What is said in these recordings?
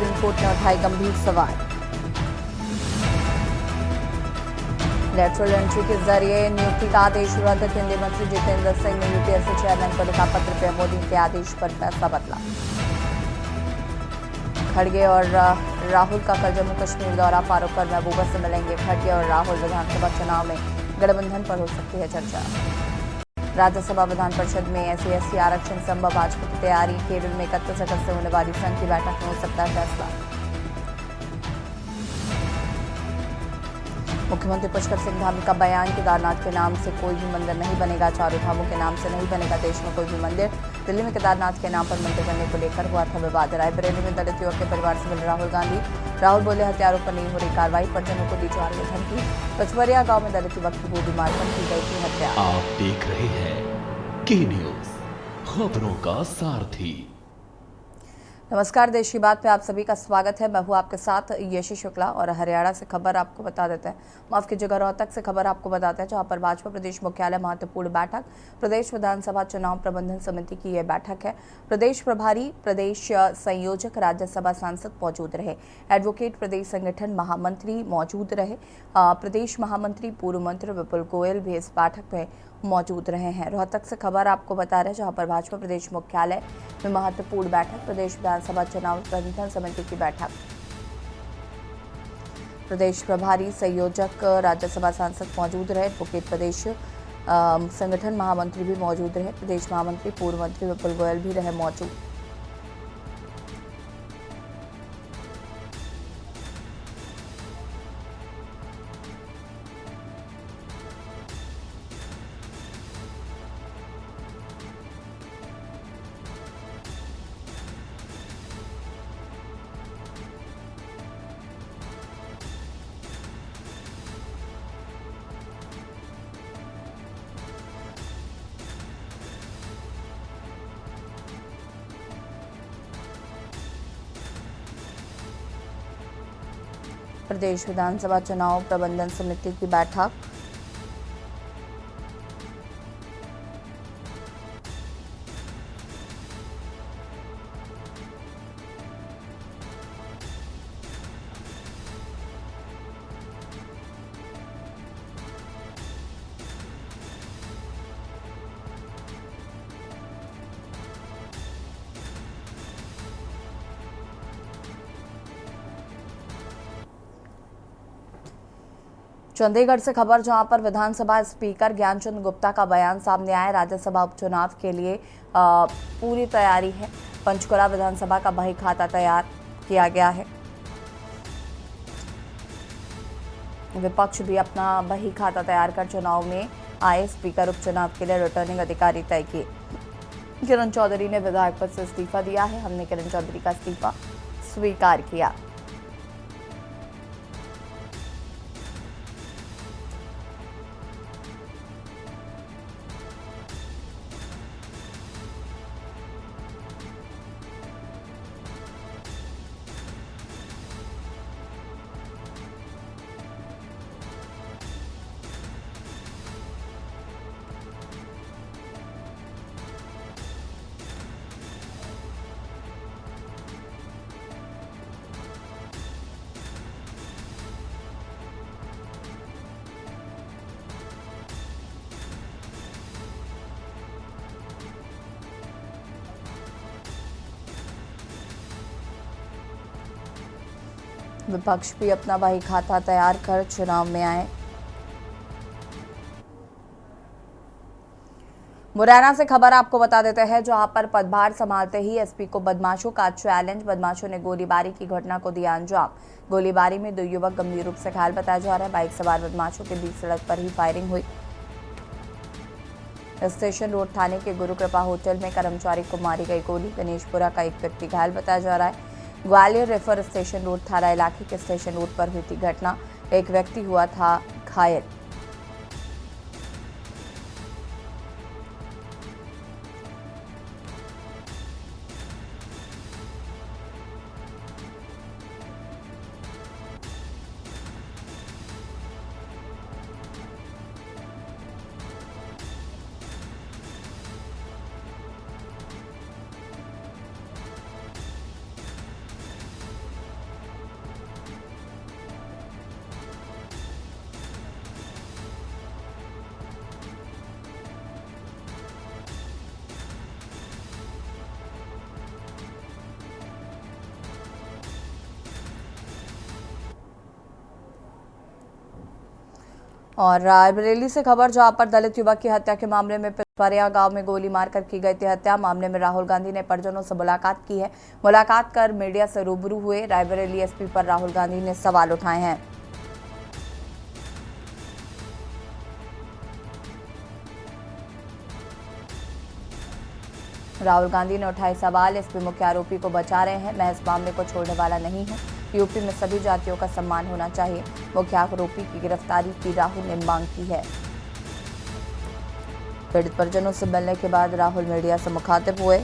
Supreme court ने उठाए गंभीर सवाल। लेटरल एंट्री के जरिए नियुक्ति का आदेश रद्द। केंद्रीय मंत्री जितेंद्र सिंह ने यूपीएससी चेयरमैन को लिखा पत्र, पीएम मोदी के आदेश पर फैसला बदला। खड़गे और राहुल का कल जम्मू कश्मीर दौरा, फारूक और महबूबा से मिलेंगे खड़गे और राहुल। विधानसभा चुनाव में गठबंधन पर हो सकती है चर्चा। राज्यसभा विधान परिषद में SC/ST आरक्षण संभव, भाजपा की तैयारी। केरल में 31 अगस्त से होने वाली संघ की बैठक में हो सकता है फैसला। मुख्यमंत्री पुष्कर सिंह धामी का बयान, केदारनाथ के नाम से कोई भी मंदिर नहीं बनेगा, चारों धामों के नाम से नहीं बनेगा देश में कोई भी मंदिर। दिल्ली में केदारनाथ के नाम पर मंदिर बनने को लेकर हुआ था विवाद। रायबरेली में दलित युवक के परिवार से मिले राहुल गांधी। राहुल बोले, हत्यारों पर नहीं हो रही कार्रवाई, परिजनों को दी जा रही है धमकी। पचवरिया गांव में दलित युवक की गोली मारकर की गई थी हत्या। आप देख रहे हैं की न्यूज, खबरों का सारथी। नमस्कार, देश की बात पे आप सभी का स्वागत है। मैं हूं आपके साथ यशी शुक्ला और हरियाणा से खबर आपको बता देते हैं, माफ कीजिएगा, रोहतक से खबर आपको बताते हैं, जहां पर भाजपा प्रदेश मुख्यालय महत्वपूर्ण बैठक। प्रदेश विधानसभा चुनाव प्रबंधन समिति की यह बैठक है। प्रदेश प्रभारी, प्रदेश संयोजक, राज्यसभा सांसद मौजूद रहे। एडवोकेट प्रदेश संगठन महामंत्री मौजूद रहे। प्रदेश महामंत्री पूर्व मंत्री विपुल गोयल भी इस बैठक में मौजूद रहे हैं। रोहतक से खबर आपको बता रहे हैं, जहां पर भाजपा प्रदेश मुख्यालय में महत्वपूर्ण बैठक, प्रदेश विधानसभा चुनाव प्रबंधन समिति की बैठक। प्रदेश प्रभारी, संयोजक, राज्यसभा सांसद मौजूद रहे। एडवोकेट प्रदेश संगठन महामंत्री भी मौजूद रहे। प्रदेश महामंत्री पूर्व मंत्री विपुल गोयल भी रहे मौजूद। प्रदेश विधानसभा चुनाव प्रबंधन समिति की बैठक। चंडीगढ़ से खबर, जहां पर विधानसभा स्पीकर ज्ञानचंद गुप्ता का बयान सामने आया। राज्यसभा उपचुनाव के लिए पूरी तैयारी है। पंचकुला विधानसभा का बही खाता तैयार किया गया है। विपक्ष भी अपना बही खाता तैयार कर चुनाव में आए। स्पीकर उपचुनाव के लिए रिटर्निंग अधिकारी तय किए। किरण चौधरी ने विधायक पद से इस्तीफा दिया है। हमने किरण चौधरी का इस्तीफा स्वीकार किया। विपक्ष भी अपना बही खाता तैयार कर चुनाव में आए। मुरैना से खबर आपको बता देते हैं, जहां पर पदभार संभालते ही एसपी को बदमाशों का चैलेंज। बदमाशों ने गोलीबारी की घटना को दिया अंजाम। गोलीबारी में 2 युवक गंभीर रूप से घायल बताया जा रहा है। बाइक सवार बदमाशों के बीच सड़क पर ही फायरिंग हुई। स्टेशन रोड थाने के गुरु कृपा होटल में कर्मचारी को मारी गई गोली। गणेशपुरा का एक व्यक्ति घायल बताया जा रहा है। ग्वालियर रेफर स्टेशन रोड थाना इलाके के स्टेशन रोड पर हुई थी घटना। एक व्यक्ति हुआ था घायल। और रायबरेली से खबर, जहां पर दलित युवक की हत्या के मामले में पिपरिया गांव में गोली मारकर की गई थी हत्या। मामले में राहुल गांधी ने परिजनों से मुलाकात की है। मुलाकात कर मीडिया से रूबरू हुए रायबरेली एसपी पर राहुल गांधी ने सवाल उठाए हैं। राहुल गांधी ने उठाए सवाल, एसपी मुख्य आरोपी को बचा रहे हैं, मैं इस मामले को छोड़ने वाला नहीं हूं। यूपी में सभी जातियों का सम्मान होना चाहिए। मुख्य आरोपी की गिरफ्तारी की राहुल ने मांग की है। पीड़ित परिजनों से मिलने के बाद राहुल मीडिया से मुखातिब हुए।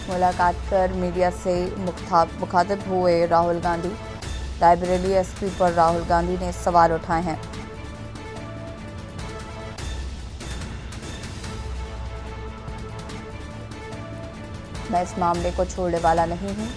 मुलाकात कर मीडिया से मुखातिब हुए राहुल गांधी। रायबरेली एसपी पर राहुल गांधी ने सवाल उठाए हैं। मैं इस मामले को छोड़ने वाला नहीं हूं।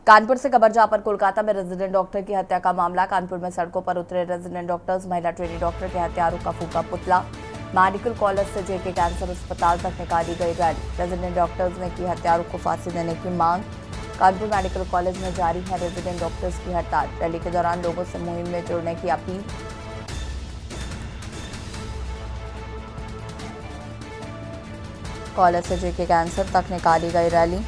कानपुर से खबर, जहां पर कोलकाता में रेजिडेंट डॉक्टर की हत्या का मामला। कानपुर में सड़कों पर उतरे रेजिडेंट डॉक्टर्स, महिला ट्रेनी डॉक्टर के हत्यारों का फूका पुतला। मेडिकल कॉलेज से जेके कैंसर अस्पताल तक निकाली गई रैली। रेजिडेंट डॉक्टर्स ने की हत्यारों को फांसी देने की मांग। कानपुर मेडिकल कॉलेज में जारी है रेजिडेंट डॉक्टर्स की हड़ताल। रैली के दौरान लोगों से मुहिम में जुड़ने की अपील। कॉलेज से जेके कैंसर तक निकाली गई रैली।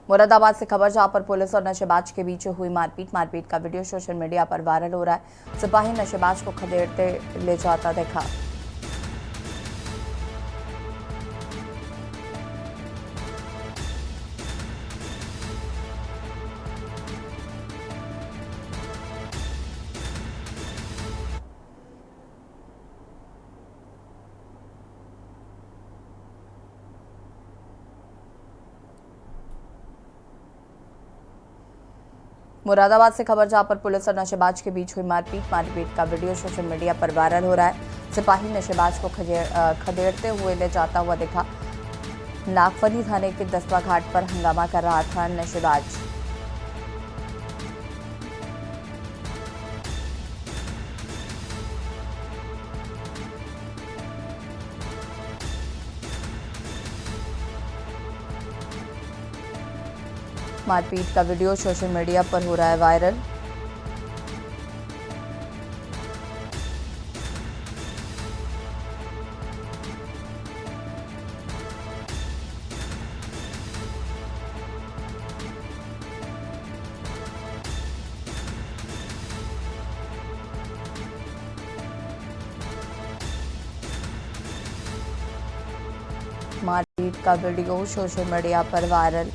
मुरादाबाद से खबर, जहां पर पुलिस और नशेबाज के बीच हुई मारपीट का वीडियो सोशल मीडिया पर वायरल हो रहा है। सिपाही नशेबाज को खदेड़ते ले जाता देखा। मुरादाबाद से खबर, जहां पर पुलिस और नशेबाज के बीच हुई मारपीट का वीडियो सोशल मीडिया पर वायरल हो रहा है। सिपाही नशेबाज को खदेड़ते हुए ले जाता हुआ दिखा। नागफनी थाने के 10वां घाट पर हंगामा कर रहा था नशेबाज। मारपीट का वीडियो सोशल मीडिया पर हो रहा है वायरल। मारपीट का वीडियो सोशल मीडिया पर वायरल।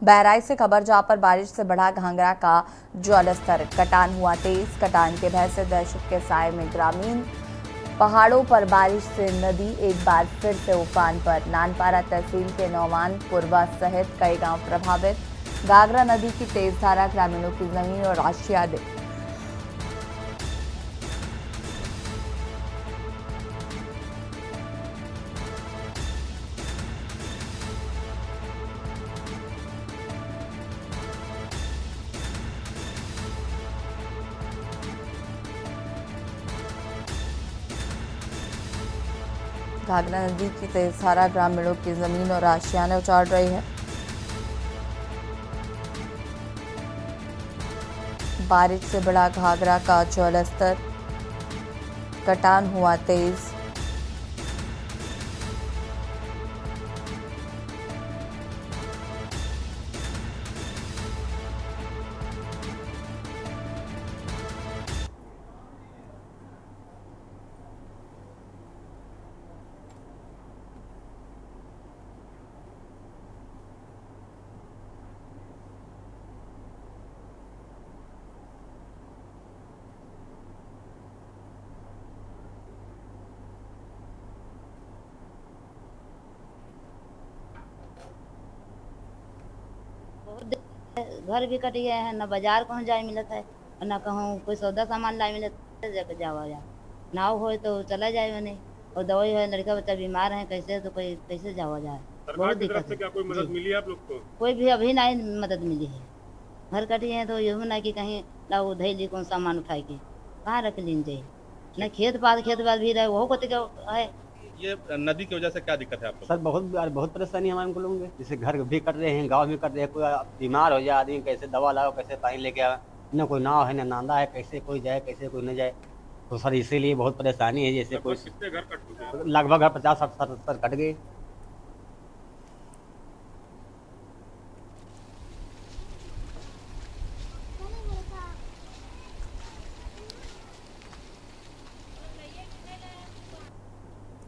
बहराइच से खबर, जहां पर बारिश से बढ़ा घाघरा का जलस्तर, कटान हुआ तेज। कटान के भय से दहशत के साए में ग्रामीण। पहाड़ों पर बारिश से नदी एक बार फिर से उफान पर। नानपारा तहसील के नौमान पुरवा सहित कई गांव प्रभावित। घाघरा नदी की तेज धारा ग्रामीणों की जमीन और आशिया दे। घाघरा नदी की तेज धारा ग्रामीणों की जमीन और आशियाने उजाड़ रही है। बारिश से बढ़ा घाघरा का जलस्तर, कटान हुआ तेज। बहुत दिक्कत है, घर भी कट गए हैं, न बाजार कहूँ जाए मिलत है और न कहूँ कोई सौदा सामान लाए मिलत है। जाके जावा जा नाव हो तो चला जाए मैंने, और दवाई है, लड़का बच्चा बीमार है, कैसे तो कोई कैसे जावा जाए। सरकार बहुत की तरफ दिक्कत से है क्या कोई मदद जी। मिली है आप लोग को? कोई भी अभी नहीं मदद मिली है। घर कटी है तो यही ना कि कहीं लाओ धैली कौन सामान उठाए के कहाँ रख लीन जाए। न खेत पात भी रहे वो कति है। ये नदी की वजह से क्या दिक्कत है आप लोग? सर बहुत परेशानी हमारे को लोगों को, जैसे घर भी कट रहे हैं, गांव भी कट रहे हैं। कोई बीमार हो जाए आदमी, कैसे दवा लाओ, कैसे पानी लेके आए। न कोई नाव है न नांदा है, कैसे कोई जाए कैसे कोई न जाए। तो सर इसीलिए बहुत परेशानी है। जैसे कोई कितने घर कट चुके हैं? लगभग 50-60 कट गए।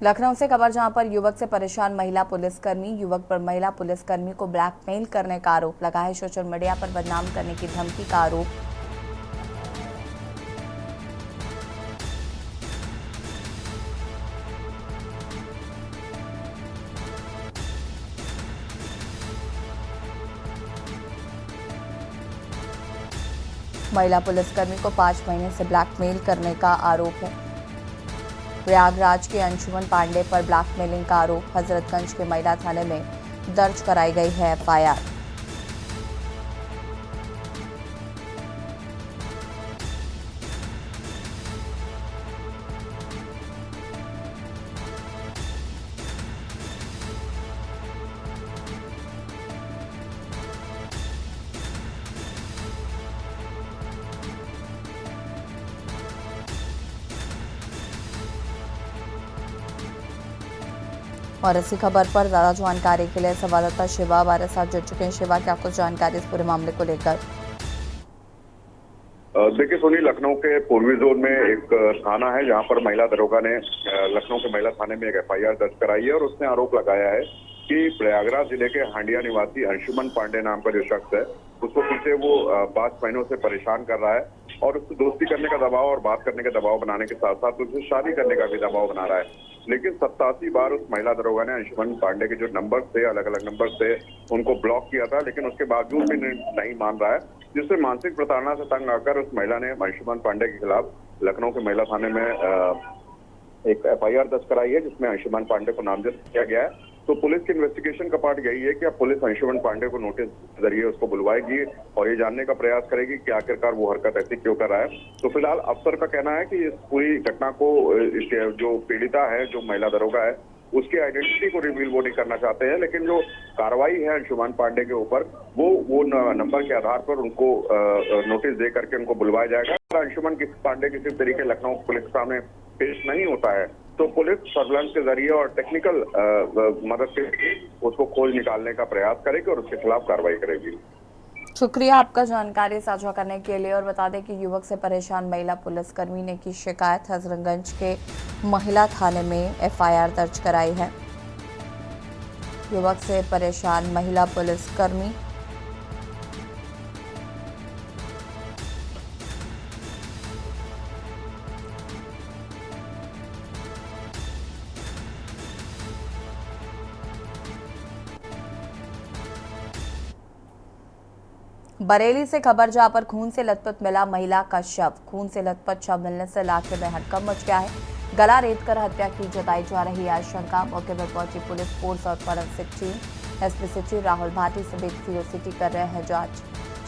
लखनऊ से खबर, जहां पर युवक से परेशान महिला पुलिसकर्मी। युवक पर महिला पुलिसकर्मी को ब्लैकमेल करने का आरोप लगा है। सोशल मीडिया पर बदनाम करने की धमकी का आरोप। महिला पुलिसकर्मी को 5 महीने से ब्लैकमेल करने का आरोप है। प्रयागराज के अंशुमन पांडे पर ब्लैकमेलिंग का आरोप। हजरतगंज के महिला थाने में दर्ज कराई गई है एफआईआर। और इसी खबर पर ज्यादा जानकारी के लिए संवाददाता शिवा हमारे साथ जुड़ चुके हैं। शिवा, क्या कुछ जानकारी इस पूरे मामले को लेकर? देखिए सोनी, लखनऊ के पूर्वी जोन में एक थाना है जहां पर महिला दरोगा ने लखनऊ के महिला थाने में एक एफआईआर दर्ज कराई है और उसने आरोप लगाया है कि प्रयागराज जिले के हांडिया निवासी अंशुमन पांडे नाम का जो शख्स है, उसको पीछे वो 5 महीनों से परेशान कर रहा है और उससे दोस्ती करने का दबाव और बात करने का दबाव बनाने के साथ साथ उससे शादी करने का भी दबाव बना रहा है। लेकिन 87 बार उस महिला दरोगा ने अंशुमन पांडे के जो नंबर थे, अलग अलग नंबर थे, उनको ब्लॉक किया था, लेकिन उसके बावजूद भी नहीं मान रहा है, जिससे मानसिक प्रताड़ना से तंग आकर उस महिला ने अंशुमन पांडे के खिलाफ लखनऊ के महिला थाने में एक एफआईआर दर्ज कराई है, जिसमें अंशुमन पांडे को नामजद किया गया है। तो पुलिस की इन्वेस्टिगेशन का पार्ट यही है कि अब पुलिस अंशुमन पांडे को नोटिस के जरिए उसको बुलवाएगी और ये जानने का प्रयास करेगी कि आखिरकार वो हरकत ऐसी क्यों कर रहा है। तो फिलहाल अफसर का कहना है कि इस पूरी घटना को जो पीड़िता है, जो महिला दरोगा है, उसकी आइडेंटिटी को रिवील वो नहीं करना चाहते हैं। लेकिन जो कार्रवाई है अंशुमान पांडे के ऊपर वो नंबर के आधार पर उनको नोटिस दे करके उनको बुलवाया जाएगा। अंशुमान पांडे किसी तरीके लखनऊ पुलिस के सामने पेश नहीं होता है तो पुलिस सर्विलांस के जरिए और टेक्निकल मदद से उसको खोज निकालने का प्रयास करेगी और उसके खिलाफ कार्रवाई करेगी। शुक्रिया आपका जानकारी साझा करने के लिए। और बता दें कि युवक से परेशान महिला पुलिसकर्मी ने की शिकायत। हजरतगंज के महिला थाने में एफआईआर दर्ज कराई है। युवक से परेशान महिला पुलिसकर्मी बरेली से खबर, जहां पर खून से लथपथ मिला महिला का शव। खून से लथपथ शव मिलने से इलाके में हड़कंप मच गया है। गला रेत कर हत्या की जताई जा रही है आशंका। मौके पर पहुंची पुलिस फोर्स और forensic team SP city Rahul Bhati समेत सीओ सिटी कर रहे हैं जांच।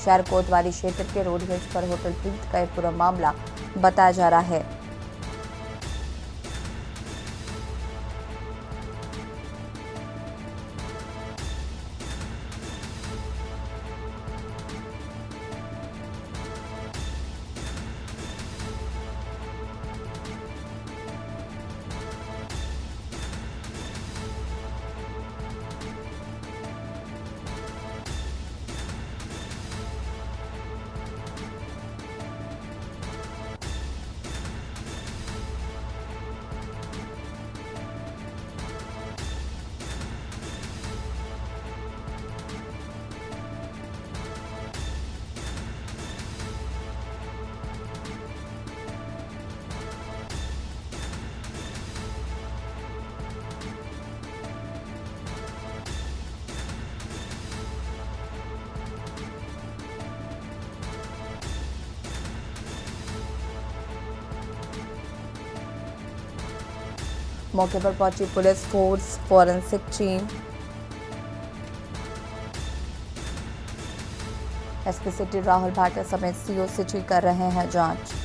शहर कोतवाली क्षेत्र के रोडवेज पर होटल प्रीत का यह पूरा मामला बताया जा रहा है। मौके पर पहुंची police force, forensic team SP city Rahul Bhati समेत सीओ सिटी कर रहे हैं जांच।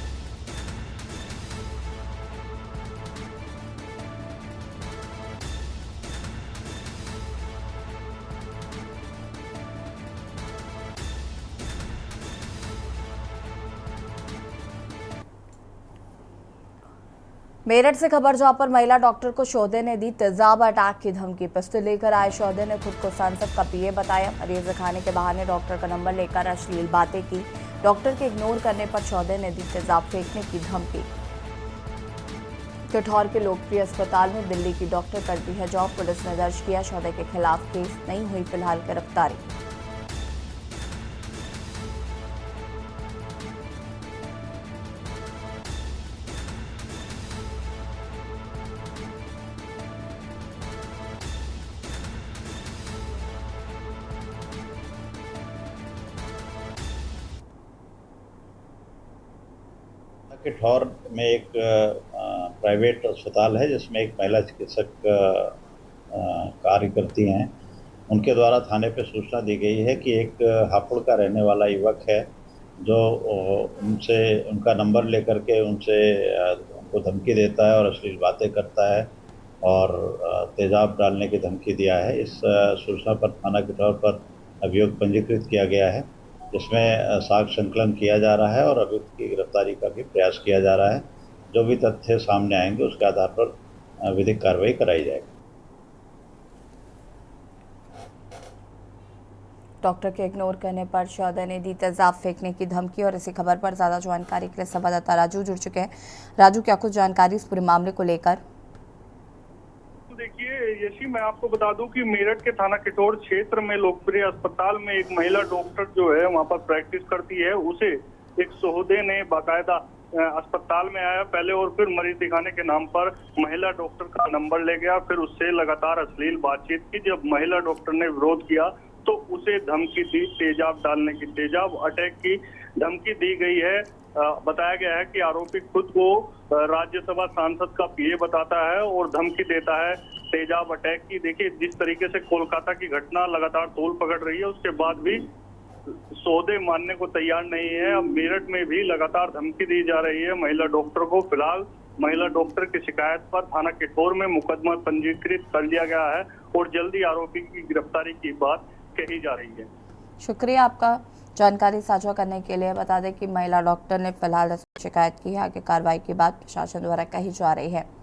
मेरठ से खबर, जहां पर महिला डॉक्टर को शोधे ने दी तेजाब अटैक की धमकी। पिस्तौल लेकर आए शोधे ने खुद को सांसद का पीए बताया। मरीज दिखाने के बहाने डॉक्टर का नंबर लेकर अश्लील बातें की। डॉक्टर के इग्नोर करने पर शोधे ने दी तेजाब फेंकने की धमकी। किठौर के लोकप्रिय अस्पताल में दिल्ली की डॉक्टर करती है जॉब। पुलिस ने दर्ज किया शोधे के खिलाफ केस। नहीं हुई फिलहाल गिरफ्तारी। किठौर में एक प्राइवेट अस्पताल है जिसमें एक महिला चिकित्सक कार्य करती हैं। उनके द्वारा थाने पे सूचना दी गई है कि एक हापुड़ का रहने वाला युवक है जो उनसे उनका नंबर लेकर के उनसे उनको धमकी देता है और अश्लील बातें करता है और तेजाब डालने की धमकी दिया है। इस सूचना पर थाना किठौर पर अभियोग पंजीकृत किया गया है, जिसमें साक्ष्य संकलन किया जा रहा है और अभियुक्त की गिरफ्तारी का भी प्रयास किया जा रहा है। जो भी तथ्य सामने आएंगे उसके आधार पर विधिक कार्रवाई कराई जाएगी। डॉक्टर के इग्नोर करने पर शोधे ने दी तेजाब फेंकने की धमकी। और इसी खबर पर ज्यादा जानकारी के लिए संवाददाता राजू जुड़ चुके हैं। राजू, क्या कुछ जानकारी इस पूरे मामले को लेकर? देखिए यशी, मैं आपको बता दूं कि मेरठ के थाना किठौर क्षेत्र में लोकप्रिय अस्पताल में एक महिला डॉक्टर जो है वहां पर प्रैक्टिस करती है। उसे एक सहोदे ने बाकायदा अस्पताल में आया पहले और फिर मरीज दिखाने के नाम पर महिला डॉक्टर का नंबर ले गया। फिर उससे लगातार अश्लील बातचीत की। जब महिला डॉक्टर ने विरोध किया तो उसे धमकी दी, तेजाब डालने की, तेजाब अटैक की धमकी दी गई है। बताया गया है कि आरोपी खुद को राज्यसभा सांसद का पीए बताता है और धमकी देता है तेजाब अटैक की। देखिए जिस तरीके से कोलकाता की घटना लगातार तूल पकड़ रही है, उसके बाद भी सौदे मानने को तैयार नहीं है। अब मेरठ में भी लगातार धमकी दी जा रही है महिला डॉक्टर को। फिलहाल महिला डॉक्टर की शिकायत पर थाना किठौर में मुकदमा पंजीकृत कर लिया गया है और जल्दी आरोपी की गिरफ्तारी की बात कही जा रही है। शुक्रिया आपका जानकारी साझा करने के लिए। बता दें कि महिला डॉक्टर ने फिलहाल शिकायत की है, आगे कार्रवाई की बात प्रशासन द्वारा कही जा रही है।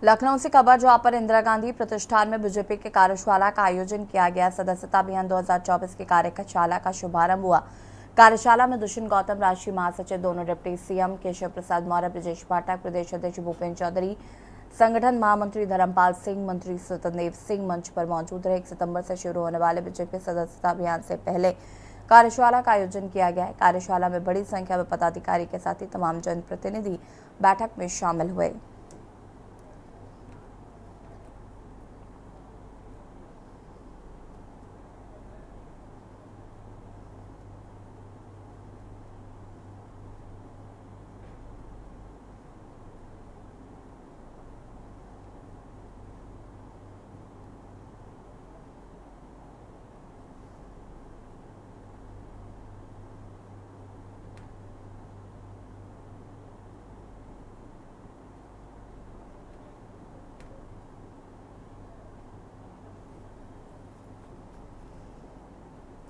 लखनऊ से खबर, जहां पर इंदिरा गांधी प्रतिष्ठान में बीजेपी के कार्यशाला का आयोजन किया गया। सदस्यता अभियान 2024 की कार्यशाला का शुभारंभ हुआ। कार्यशाला में दुष्यंत गौतम राष्ट्रीय महासचिव, दोनों डिप्टी सीएम केशव प्रसाद मौर्य, ब्रजेश पाठक, प्रदेश अध्यक्ष भूपेन्द्र चौधरी, संगठन महामंत्री धर्मपाल सिंह, मंत्री सत्यदेव सिंह मंच पर मौजूद रहे। 1 सितंबर से शुरू होने वाले बीजेपी सदस्यता अभियान से पहले कार्यशाला का आयोजन किया गया है। कार्यशाला में बड़ी संख्या में पदाधिकारी के साथ ही तमाम जनप्रतिनिधि बैठक में शामिल हुए।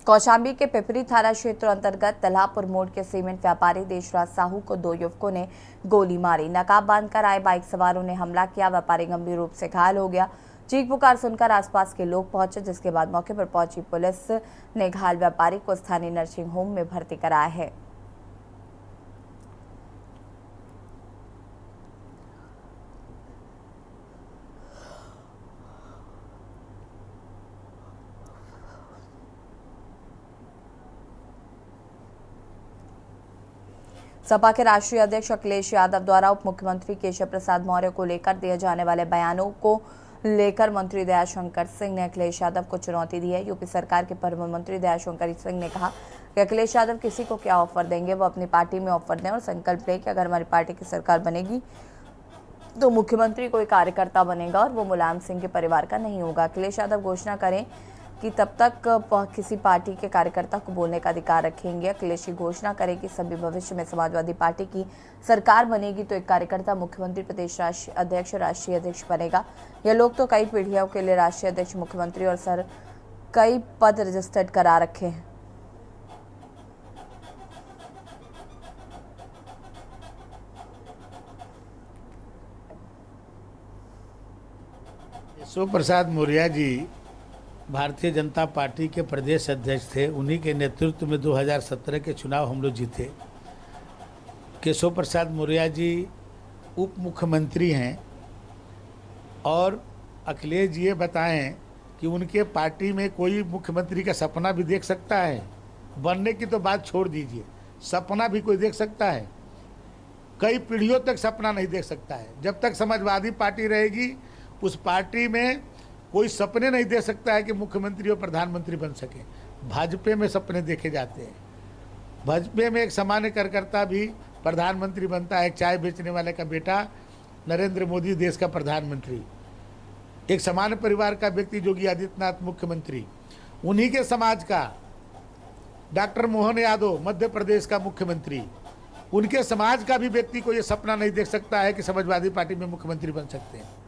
कौशाम्बी के पिपरी थाना क्षेत्र अंतर्गत तल्हापुर मोड़ के सीमेंट व्यापारी देशराज साहू को 2 युवकों ने गोली मारी। नकाब बांधकर आए बाइक सवारों ने हमला किया। व्यापारी गंभीर रूप से घायल हो गया। चीख पुकार सुनकर आसपास के लोग पहुंचे, जिसके बाद मौके पर पहुंची पुलिस ने घायल व्यापारी को स्थानीय नर्सिंग होम में भर्ती कराया है। सपा के राष्ट्रीय अध्यक्ष अखिलेश यादव द्वारा उप मुख्यमंत्री केशव प्रसाद मौर्य को लेकर दिए जाने वाले बयानों को लेकर मंत्री दयाशंकर सिंह ने अखिलेश यादव को चुनौती दी है। यूपी सरकार के पूर्व मंत्री दयाशंकर सिंह ने कहा कि अखिलेश यादव किसी को क्या ऑफर देंगे, वो अपनी पार्टी में ऑफर दें और संकल्प लें कि अगर हमारी पार्टी की सरकार बनेगी तो मुख्यमंत्री कोई कार्यकर्ता बनेगा और वो मुलायम सिंह के परिवार का नहीं होगा। अखिलेश यादव घोषणा करें कि तब तक किसी पार्टी के कार्यकर्ता को बोलने का अधिकार रखेंगे। अखिलेश की घोषणा करें कि सभी भविष्य में समाजवादी पार्टी की सरकार बनेगी तो एक कार्यकर्ता मुख्यमंत्री, प्रदेश राष्ट्रीय अध्यक्ष बनेगा। ये लोग तो कई पीढ़ियों के लिए राष्ट्रीय अध्यक्ष, मुख्यमंत्री और सर कई पद रजिस्टर्ड करा रखे हैं। केशव प्रसाद मौर्य जी भारतीय जनता पार्टी के प्रदेश अध्यक्ष थे। उन्हीं के नेतृत्व में 2017 के चुनाव हम लोग जीते। केशव प्रसाद मौर्य जी उप मुख्यमंत्री हैं और अखिलेश जी ये बताएं कि उनके पार्टी में कोई मुख्यमंत्री का सपना भी देख सकता है। बनने की तो बात छोड़ दीजिए, सपना भी कोई देख सकता है? कई पीढ़ियों तक सपना नहीं देख सकता है। जब तक समाजवादी पार्टी रहेगी उस पार्टी में कोई सपने नहीं दे सकता है कि मुख्यमंत्री और प्रधानमंत्री बन सके। भाजपा में सपने देखे जाते हैं। भाजपा में एक सामान्य कार्यकर्ता भी प्रधानमंत्री बनता है। एक चाय बेचने वाले का बेटा नरेंद्र मोदी देश का प्रधानमंत्री, एक सामान्य परिवार का व्यक्ति योगी आदित्यनाथ मुख्यमंत्री, उन्हीं के समाज का डॉक्टर मोहन यादव मध्य प्रदेश का मुख्यमंत्री, उनके समाज का भी व्यक्ति को ये सपना नहीं देख सकता है कि समाजवादी पार्टी में मुख्यमंत्री बन सकते हैं।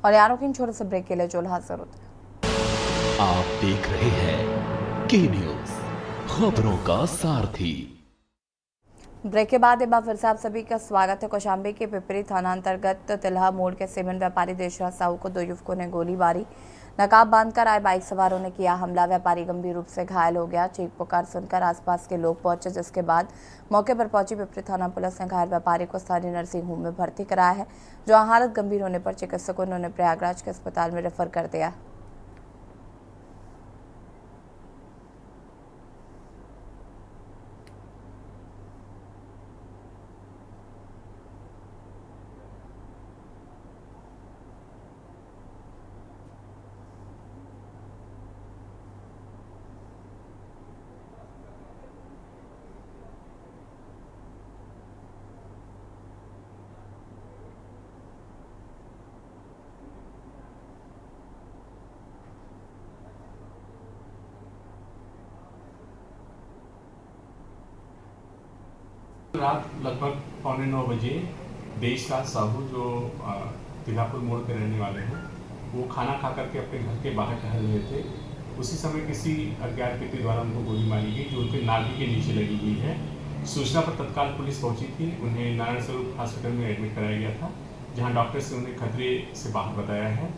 और यारों की छोटे से ब्रेक के लिए जो हाजिर होते हैं। आप देख रहे हैं के न्यूज़, खबरों का सारथी। ब्रेक के बाद एक बार फिर से आप सभी का स्वागत है। कौशाम्बी के पिपरी थाना अंतर्गत तिल्हा मोड़ के सीमेंट व्यापारी देशराज साहू को 2 युवकों ने गोली मारी। नकाब बांधकर आए बाइक सवारों ने किया हमला। व्यापारी गंभीर रूप से घायल हो गया। चीख पुकार सुनकर आसपास के लोग पहुंचे, जिसके बाद मौके पर पहुंची पिपरी थाना पुलिस ने घायल व्यापारी को स्थानीय नर्सिंग होम में भर्ती कराया है, जहां हालत गंभीर होने पर चिकित्सकों ने उन्हें प्रयागराज के अस्पताल में रेफर कर दिया। रात लगभग 8:45 बजे देशराज साहू जो तिल्हापुर मोड़ के रहने वाले हैं, वो खाना खा करके अपने घर के बाहर टहल रहे थे। उसी समय किसी अज्ञात व्यक्ति द्वारा उनको गोली मारी गई, जो उनके नाभि के नीचे लगी हुई है। सूचना पर तत्काल पुलिस पहुंची थी। उन्हें नारायण स्वरूप हॉस्पिटल में एडमिट कराया गया था, जहां डॉक्टर्स ने उन्हें खतरे से बाहर बताया है।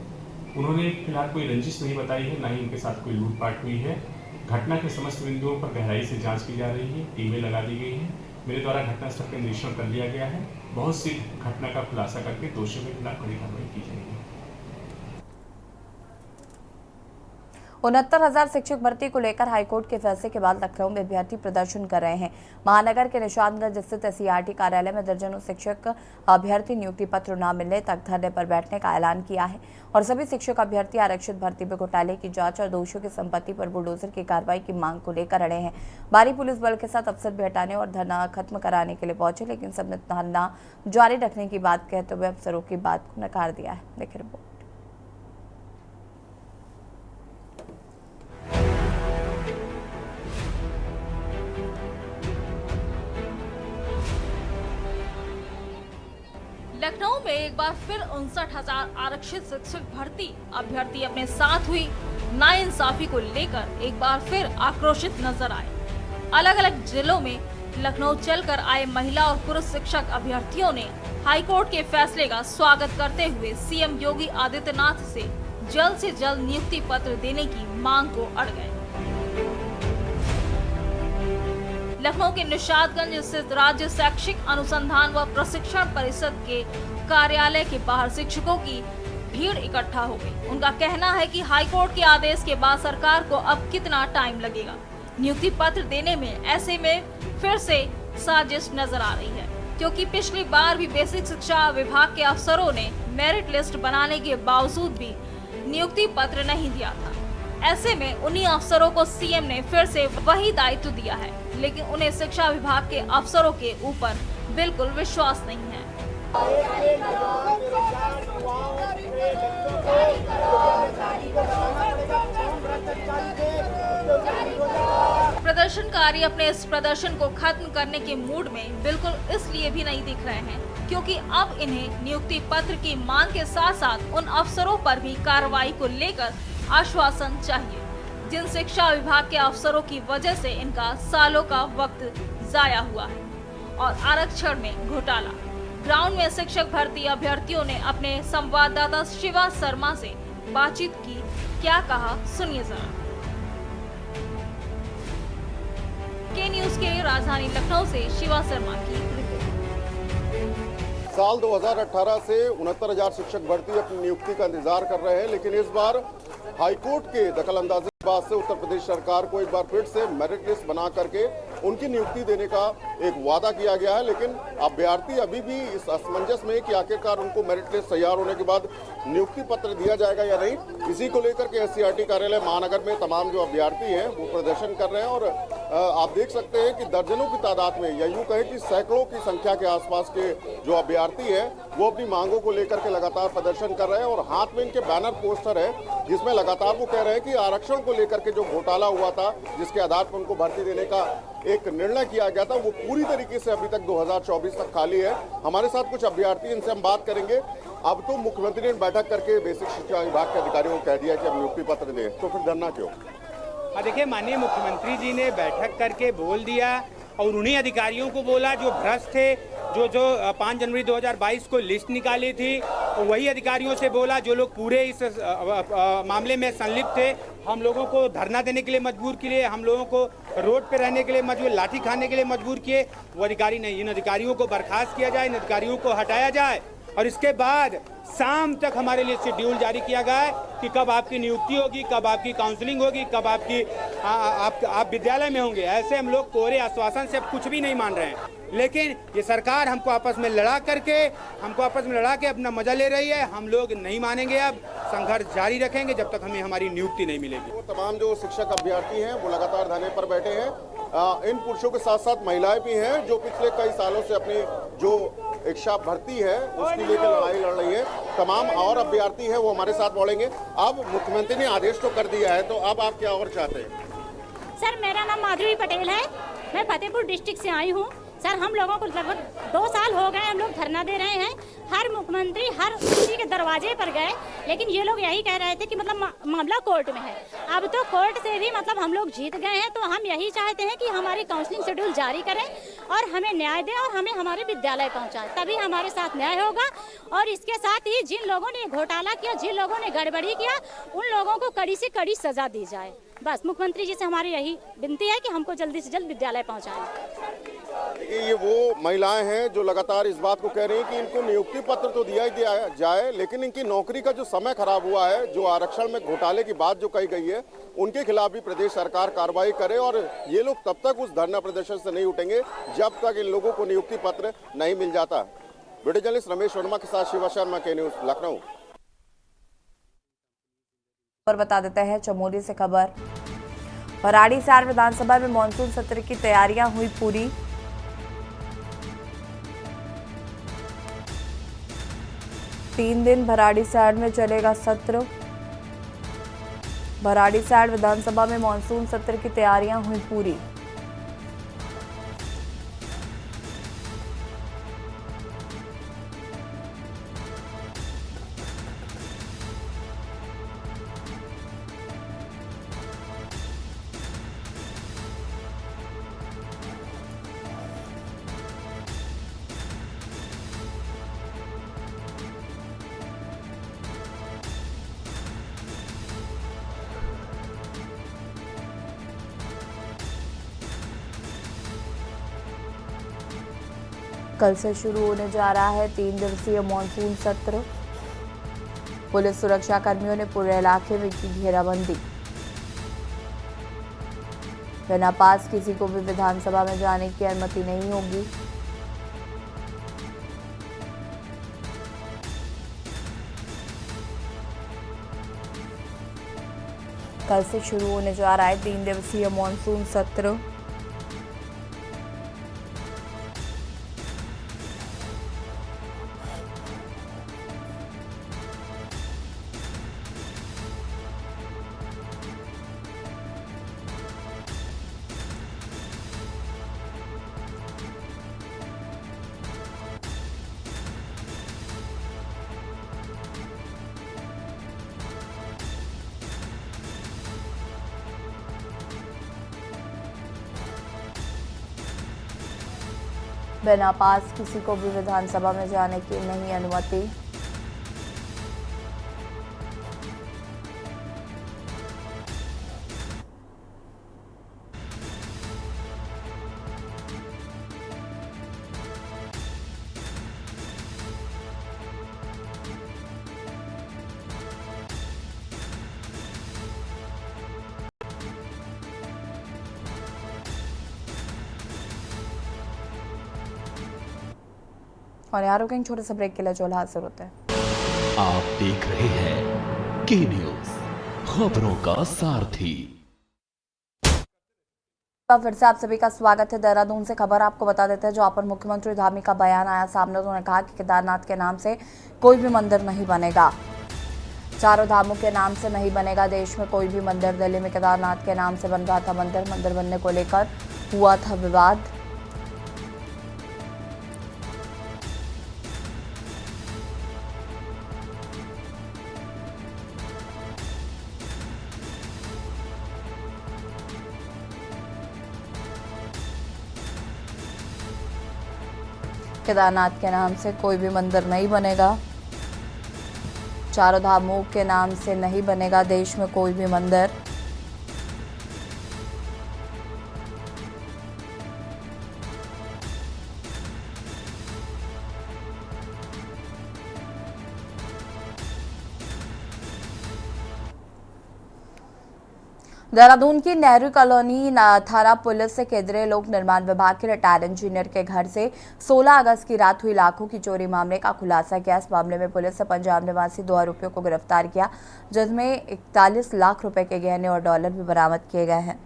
उन्होंने फिलहाल कोई रंजिश नहीं बताई है, ना ही उनके साथ कोई लूटपाट हुई है। घटना के समस्त बिंदुओं पर गहराई से जाँच की जा रही है, टीमें लगा दी गई हैं। मेरे द्वारा घटनास्थल का निरीक्षण कर लिया गया है। बहुत सी घटना का खुलासा करके दोषियों के खिलाफ कड़ी कार्रवाई की जाएगी। 69,000 शिक्षक भर्ती को लेकर हाईकोर्ट के फैसले के बाद लखनऊ में अभ्यर्थी प्रदर्शन कर रहे हैं। महानगर के निशानगंज स्थित SCERT कार्यालय में दर्जनों शिक्षक अभ्यर्थी नियुक्ति पत्र न मिलने तक धरने पर बैठने का ऐलान किया है और सभी शिक्षक अभ्यर्थी आरक्षित भर्ती में घोटाले की जांच और दोषियों की संपत्ति पर बुलडोजर की कार्रवाई की मांग को लेकर अड़े हैं। भारी पुलिस बल के साथ अफसर भी हटाने और धरना खत्म कराने के लिए पहुंचे, लेकिन सबने धरना जारी रखने की बात कहते हुए अफसरों की बात को नकार दिया है। देखिए रिपोर्ट। लखनऊ में एक बार फिर 59,000 आरक्षित शिक्षक भर्ती अभ्यर्थी अपने साथ हुई नाइंसाफी को लेकर एक बार फिर आक्रोशित नजर आए। अलग अलग जिलों में लखनऊ चलकर आए महिला और पुरुष शिक्षक अभ्यर्थियों ने हाईकोर्ट के फैसले का स्वागत करते हुए सीएम योगी आदित्यनाथ से जल्द नियुक्ति पत्र देने की मांग को अड़ गए। लखनऊ के निशादगंज स्थित राज्य शैक्षिक अनुसंधान व प्रशिक्षण परिषद के कार्यालय के बाहर शिक्षकों की भीड़ इकट्ठा हो गई। उनका कहना है कि हाईकोर्ट के आदेश के बाद सरकार को अब कितना टाइम लगेगा नियुक्ति पत्र देने में। ऐसे में फिर से साजिश नजर आ रही है, क्योंकि पिछली बार भी बेसिक शिक्षा विभाग के अफसरों ने मेरिट लिस्ट बनाने के बावजूद भी नियुक्ति पत्र नहीं दिया था। ऐसे में उन्हीं अफसरों को सीएम ने फिर से वही दायित्व दिया है, लेकिन उन्हें शिक्षा विभाग के अफसरों के ऊपर बिल्कुल विश्वास नहीं है। प्रदर्शनकारी अपने इस प्रदर्शन को खत्म करने के मूड में बिल्कुल इसलिए भी नहीं दिख रहे हैं, क्योंकि अब इन्हें नियुक्ति पत्र की मांग के साथ साथ उन अफसरों पर भी कार्रवाई को लेकर आश्वासन चाहिए, जिन शिक्षा विभाग के अफसरों की वजह से इनका सालों का वक्त जाया हुआ है। और आरक्षण में घोटाला। ग्राउंड में शिक्षक भर्ती अभ्यर्थियों ने अपने संवाददाता शिवा शर्मा से बातचीत की। क्या कहा सुनिए जरा। के न्यूज के लिए राजधानी लखनऊ से शिवा शर्मा की रिपोर्ट। साल 2018 से 69,000 शिक्षक भर्ती अपनी नियुक्ति का इंतजार कर रहे हैं, लेकिन इस बार हाईकोर्ट के दखल अंदाजी के बाद से उत्तर प्रदेश सरकार को एक बार फिर से मेरिट लिस्ट बना करके उनकी नियुक्ति देने का एक वादा किया गया है। लेकिन अभ्यर्थी अभी भी इस असमंजस में कि आखिरकार उनको मेरिट लिस्ट तैयार होने के बाद नियुक्ति पत्र दिया जाएगा या नहीं, इसी को लेकर के SCERT कार्यालय महानगर में तमाम जो अभ्यर्थी हैं वो प्रदर्शन कर रहे हैं। और आप देख सकते हैं कि दर्जनों की तादाद में, या यूं कहें कि सैकड़ों की संख्या के आसपास के जो अभ्यर्थी हैं वो अपनी मांगों को लेकर के लगातार प्रदर्शन कर रहे हैं। और हाथ में इनके बैनर पोस्टर है जिसमें लगातार वो कह रहे हैं कि आरक्षण को लेकर के जो घोटाला हुआ था, जिसके आधार पर उनको भर्ती देने का एक निर्णय किया गया था, वो पूरी तरीके से अभी तक 2024 तक खाली है। हमारे साथ कुछ अभ्यर्थी, इनसे हम बात करेंगे। अब तो मुख्यमंत्री ने बैठक करके बेसिक शिक्षा विभाग के अधिकारियों को कह दिया कि अब नियुक्ति पत्र दें, तो फिर धरना क्यों? देखिए, माननीय मुख्यमंत्री जी ने बैठक करके बोल दिया और उन्हीं अधिकारियों को बोला जो भ्रष्ट थे, जो 5 जनवरी 2022 को लिस्ट निकाली थी, वही अधिकारियों से बोला जो लोग पूरे इस मामले में संलिप्त थे। हम लोगों को धरना देने के लिए मजबूर किए, हम लोगों को रोड पे रहने के लिए मजबूर, लाठी खाने के लिए मजबूर किए। वो अधिकारी नहीं, इन अधिकारियों को बर्खास्त किया जाए, इन अधिकारियों को हटाया जाए और इसके बाद शाम तक हमारे लिए शेड्यूल जारी किया गया है कि कब आपकी नियुक्ति होगी, कब आपकी काउंसलिंग होगी, कब आप विद्यालय में होंगे। ऐसे हम लोग कोरे आश्वासन से अब कुछ भी नहीं मान रहे हैं, लेकिन ये सरकार हमको आपस में लड़ा के अपना मजा ले रही है। हम लोग नहीं मानेंगे, अब संघर्ष जारी रखेंगे जब तक हमें हमारी नियुक्ति नहीं मिलेगी। वो तमाम जो शिक्षक अभ्यर्थी हैं वो लगातार धरने पर बैठे हैं। इन पुरुषों के साथ साथ महिलाएं भी हैं जो पिछले कई सालों से अपनी जो इच्छा भर्ती है उसके लेकर लड़ाई लड़ रही है। तमाम और अभ्यर्थी हैं वो हमारे साथ बोलेंगे। अब मुख्यमंत्री ने आदेश तो कर दिया है, तो अब आप क्या और चाहते हैं? सर, मेरा नाम माधुरी पटेल है, मैं फतेहपुर डिस्ट्रिक्ट से आई हूँ। सर, हम लोगों को लगभग 2 साल हो गए, हम लोग धरना दे रहे हैं। हर मुख्यमंत्री हर किसी के दरवाजे पर गए, लेकिन ये लोग यही कह रहे थे कि मतलब मामला कोर्ट में है। अब तो कोर्ट से भी मतलब हम लोग जीत गए हैं, तो हम यही चाहते हैं कि हमारी काउंसलिंग शेड्यूल जारी करें और हमें न्याय दें और हमें हमारे विद्यालय पहुंचाएं, तभी हमारे साथ न्याय होगा। और इसके साथ ही जिन लोगों ने घोटाला किया, जिन लोगों ने गड़बड़ी किया, उन लोगों को कड़ी से कड़ी सजा दी जाए। बस मुख्यमंत्री जी से हमारी यही विनती है कि हमको जल्दी से जल्द विद्यालय पहुंचाएं। ये वो महिलाएं हैं जो लगातार इस बात को कह रही हैं कि इनको नियुक्ति पत्र तो दिया जाए, लेकिन इनकी नौकरी का जो समय खराब हुआ है, जो आरक्षण में घोटाले की बात जो कही गई है, उनके खिलाफ भी प्रदेश सरकार कार्रवाई करे। और ये लोग तब तक उस धरना प्रदर्शन से नहीं उठेंगे जब तक इन लोगों को नियुक्ति पत्र नहीं मिल जाता। वीडियो जर्नलिस्ट रमेश वर्मा के साथ शिवा शर्मा, के न्यूज, लखनऊ। और बता देते हैं चमोली से खबर। भराड़ीसैंण विधानसभा में मानसून सत्र की तैयारियां हुई पूरी। तीन दिन भराड़ीसैंण में चलेगा सत्र। भराड़ीसैंण विधानसभा में मानसून सत्र की तैयारियां हुई पूरी। कल से शुरू होने जा रहा है 3 दिवसीय मानसून सत्र। पुलिस सुरक्षा कर्मियों ने पूरे इलाके में की घेराबंदी। बिना पास किसी को भी विधानसभा में जाने की अनुमति नहीं होगी। कल से शुरू होने जा रहा है 3 दिवसीय मानसून सत्र। बिना पास किसी को भी विधानसभा में जाने की नहीं अनुमति। और यार रुकेंगे छोटे से ब्रेक के लिए, जो हाजिर होते हैं। आप देख रहे हैं के न्यूज, खबरों का सारथी। फिर से आप सभी का स्वागत है। देहरादून से खबर आपको बता देते हैं, जो अपर मुख्यमंत्री धामी का बयान आया सामने। उन्होंने कहा कि केदारनाथ के नाम से कोई भी मंदिर नहीं बनेगा, चारों धामों के नाम से नहीं बनेगा देश में कोई भी मंदिर। दिल्ली में केदारनाथ के नाम से बन रहा था मंदिर बनने को लेकर हुआ था विवाद। केदारनाथ के नाम से कोई भी मंदिर नहीं बनेगा। चारों धामों के नाम से नहीं बनेगा देश में कोई भी मंदिर। देहरादून की नेहरू कॉलोनी थाना पुलिस से केंद्रीय लोक निर्माण विभाग के रिटायर्ड इंजीनियर के घर से 16 अगस्त की रात हुई लाखों की चोरी मामले का खुलासा किया। इस मामले में पुलिस ने पंजाब निवासी 2 आरोपियों को गिरफ्तार किया, जिसमें 41 लाख रुपए के गहने और डॉलर भी बरामद किए गए हैं।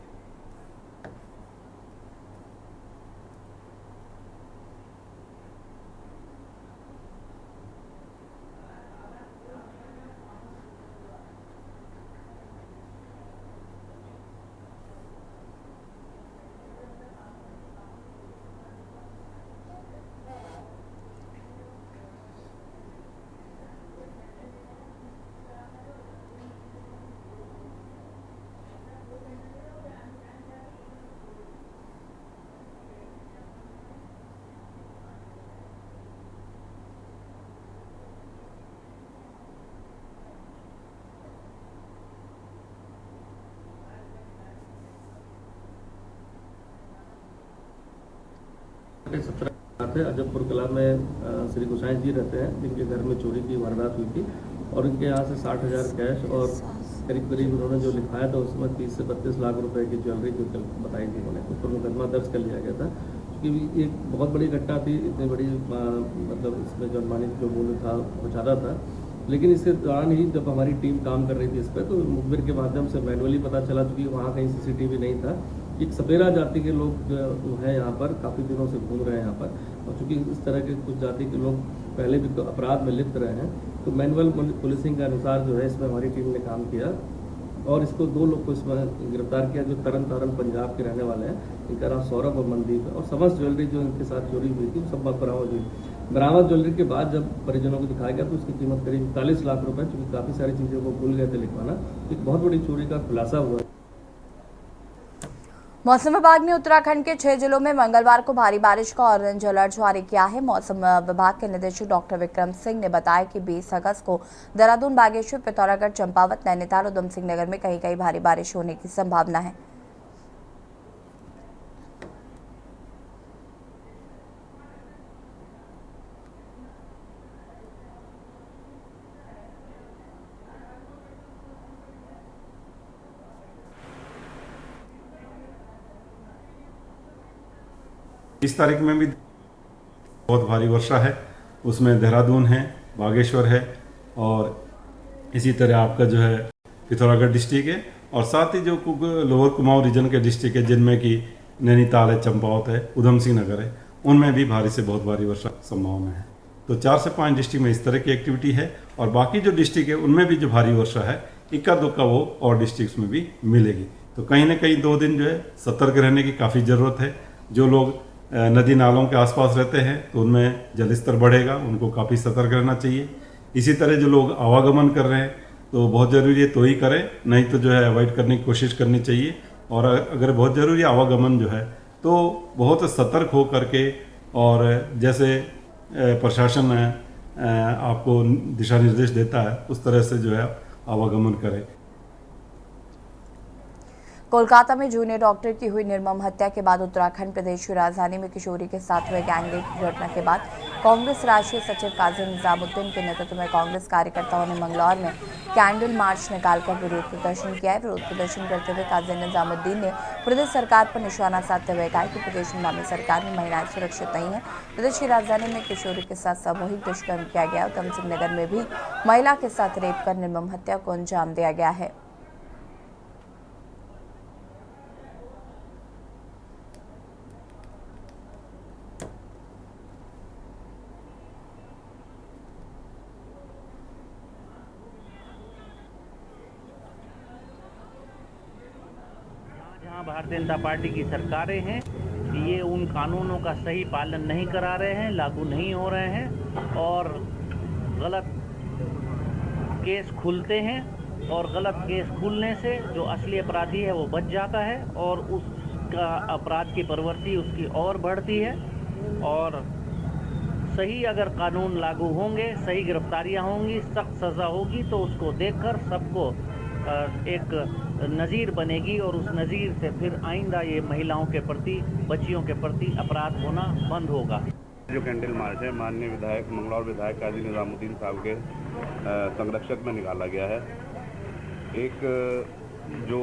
अजबपुर कला में श्री गोसाई जी रहते हैं, जिनके घर में चोरी की वारदात हुई थी और इनके यहाँ से 60,000 कैश और करीब उन्होंने जो लिखाया था उसमें 30 से 32 लाख रुपए की ज्वेलरी जो बताई थी उन्होंने, उस पर मुकदमा दर्ज कर लिया गया था। क्योंकि एक बहुत बड़ी घटना थी, इतनी बड़ी मतलब इसमें जो अनुमानित जो मूल्य था वो ज़्यादा था, लेकिन इसके दौरान ही जब हमारी टीम काम कर रही थी इस पर, तो मुखबिर के माध्यम से मैनुअली पता चला, चूँकि वहाँ कहीं CCTV नहीं था। एक सपेरा जाति के लोग जो है यहाँ पर काफ़ी दिनों से घूम रहे हैं यहाँ पर, और चूँकि इस तरह के कुछ जाति के लोग पहले भी तो अपराध में लिप्त रहे हैं, तो मैनुअल पुलिसिंग के अनुसार जो है इसमें हमारी टीम ने काम किया और इसको 2 लोग को इसमें गिरफ्तार किया, जो तरन तारण पंजाब के रहने वाले हैं। इनका नाम सौरभ और मनदीप है, और समस्त ज्वेलरी जो इनके साथ चोरी हुई थी सब बरामद हुई। बरामद ज्वेलरी के बाद जब परिजनों को दिखाया गया तो उसकी कीमत करीब 41 लाख रुपए, चूँकि काफ़ी सारी चीज़ें वो भूल गए थे लिखवाना, एक बहुत बड़ी चोरी का खुलासा हुआ। मौसम विभाग ने उत्तराखंड के 6 जिलों में मंगलवार को भारी बारिश का ऑरेंज अलर्ट जारी किया है। मौसम विभाग के निदेशक डॉक्टर विक्रम सिंह ने बताया कि 20 अगस्त को देहरादून, बागेश्वर, पिथौरागढ़, चंपावत, नैनीताल, उधम सिंह नगर में कहीं कहीं भारी बारिश होने की संभावना है। इस तारीख में भी बहुत भारी वर्षा है, उसमें देहरादून है, बागेश्वर है और इसी तरह आपका जो है पिथौरागढ़ डिस्ट्रिक्ट है, और साथ ही जो लोअर कुमाऊं रीजन के डिस्ट्रिक्ट है जिनमें कि नैनीताल है, चंपावत है, उधम सिंह नगर है, उनमें भी भारी से बहुत भारी वर्षा संभावना है। तो 4 से 5 डिस्ट्रिक्ट में इस तरह की एक्टिविटी है, और बाकी जो डिस्ट्रिक्ट है उनमें भी जो भारी वर्षा है इक्का दुक्का वो और डिस्ट्रिक्ट में भी मिलेगी। तो कहीं ना कहीं 2 दिन जो है सतर्क रहने की काफ़ी ज़रूरत है। जो लोग नदी नालों के आसपास रहते हैं तो उनमें जल स्तर बढ़ेगा, उनको काफ़ी सतर्क रहना चाहिए। इसी तरह जो लोग आवागमन कर रहे हैं तो बहुत ज़रूरी है तो ही करें, नहीं तो जो है अवॉइड करने की कोशिश करनी चाहिए। और अगर बहुत ज़रूरी आवागमन जो है तो बहुत सतर्क हो करके, और जैसे प्रशासन आपको दिशा निर्देश देता है उस तरह से जो है आवागमन करें। कोलकाता में जूनियर डॉक्टर की हुई निर्मम हत्या के बाद उत्तराखंड प्रदेश की राजधानी में किशोरी के साथ हुए गैंगरेप की घटना के बाद कांग्रेस राष्ट्रीय सचिव काजी निजामुद्दीन के नेतृत्व में कांग्रेस कार्यकर्ताओं ने मंगलौर में कैंडल मार्च निकालकर विरोध प्रदर्शन किया है। विरोध प्रदर्शन करते हुए काजी निजामुद्दीन ने प्रदेश सरकार पर निशाना साधते हुए कहा कि प्रदेश में नवी सरकार में महिलाएं सुरक्षित नहीं है। प्रदेश की राजधानी में किशोरी के साथ सामूहिक दुष्कर्म किया गया। उधम सिंह नगर में भी महिला के साथ रेप कर निर्मम हत्या को अंजाम दिया गया है। भारतीय जनता पार्टी की सरकारें हैं, ये उन कानूनों का सही पालन नहीं करा रहे हैं, लागू नहीं हो रहे हैं, और गलत केस खुलते हैं, और गलत केस खुलने से जो असली अपराधी है वो बच जाता है और उसका अपराध की प्रवृत्ति उसकी और बढ़ती है। और सही अगर कानून लागू होंगे, सही गिरफ्तारियां होंगी, सख्त सज़ा होगी तो उसको देखकर सबको एक नज़ीर बनेगी और उस नज़ीर से फिर आइंदा ये महिलाओं के प्रति, बच्चियों के प्रति अपराध होना बंद होगा। जो कैंडल मार्च है माननीय विधायक मंगलौर विधायक काजी निजामुद्दीन साहब के संरक्षक में निकाला गया है। एक जो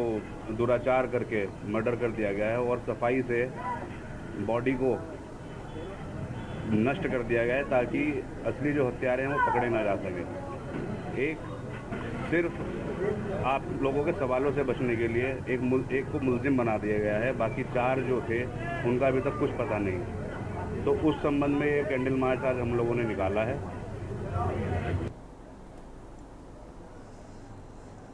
दुराचार करके मर्डर कर दिया गया है और सफाई से बॉडी को नष्ट कर दिया गया है ताकि असली जो हत्यारे हैं वो पकड़े ना जा सके। एक सिर्फ आप लोगों के सवालों से बचने के लिए एक को मुलजिम बना दिया गया है, बाकी 4 जो थे उनका अभी तक कुछ पता नहीं। तो उस संबंध में ये कैंडल मार्च आज हम लोगों ने निकाला है।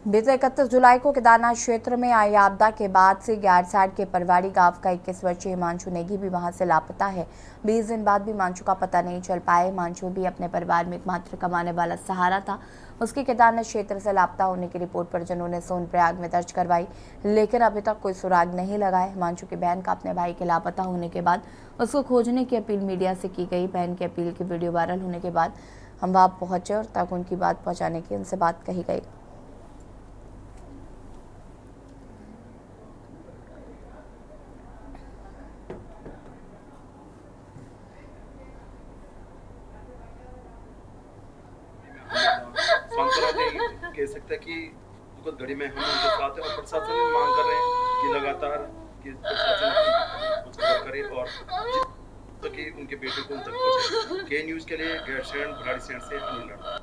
बीते 31 जुलाई को केदारनाथ क्षेत्र में आई आपदा के बाद से ग्यारसाड के परवाड़ी गांव का 21 वर्षीय हिमांशु नेगी भी वहां से लापता है। 20 दिन बाद भी हिमांशु का पता नहीं चल पाया। हिमांशु भी अपने परिवार में एकमात्र कमाने वाला सहारा था। उसकी केदारनाथ क्षेत्र से लापता होने की रिपोर्ट परिजनों ने सोनप्रयाग में दर्ज करवाई, लेकिन अभी तक कोई सुराग नहीं लगा है। हिमांशु की बहन का अपने भाई के लापता होने के बाद उसको खोजने की अपील मीडिया से की गई। बहन की अपील की वीडियो वायरल होने के बाद हम वहां पहुंचे और तक उनकी बात पहुंचाने की उनसे बात कही गई। कह सकते हैं कि दुखद घड़ी में हम उनके साथ हैं और प्रशासन ने मांग कर रहे हैं कि लगातार कि प्रशासन कुछ खबर करे और ताकि उनके बेटे को उन तक पहुंचे। के न्यूज़ के लिए गैरसैंण भराड़ीसैंण से अनिल राणा।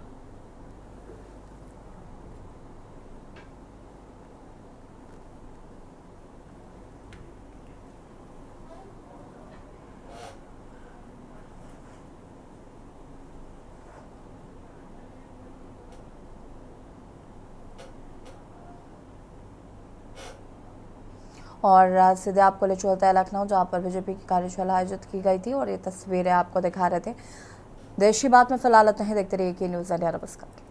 और सीधे आपको ले चलता है लखनऊ, जहां पर बीजेपी की कार्यशाला आयोजित की गई थी और ये तस्वीरें आपको दिखा रहे थे। देश की बात में फिलहाल इतना ही। देखते रहिए के न्यूज़ इंडिया। नमस्कार।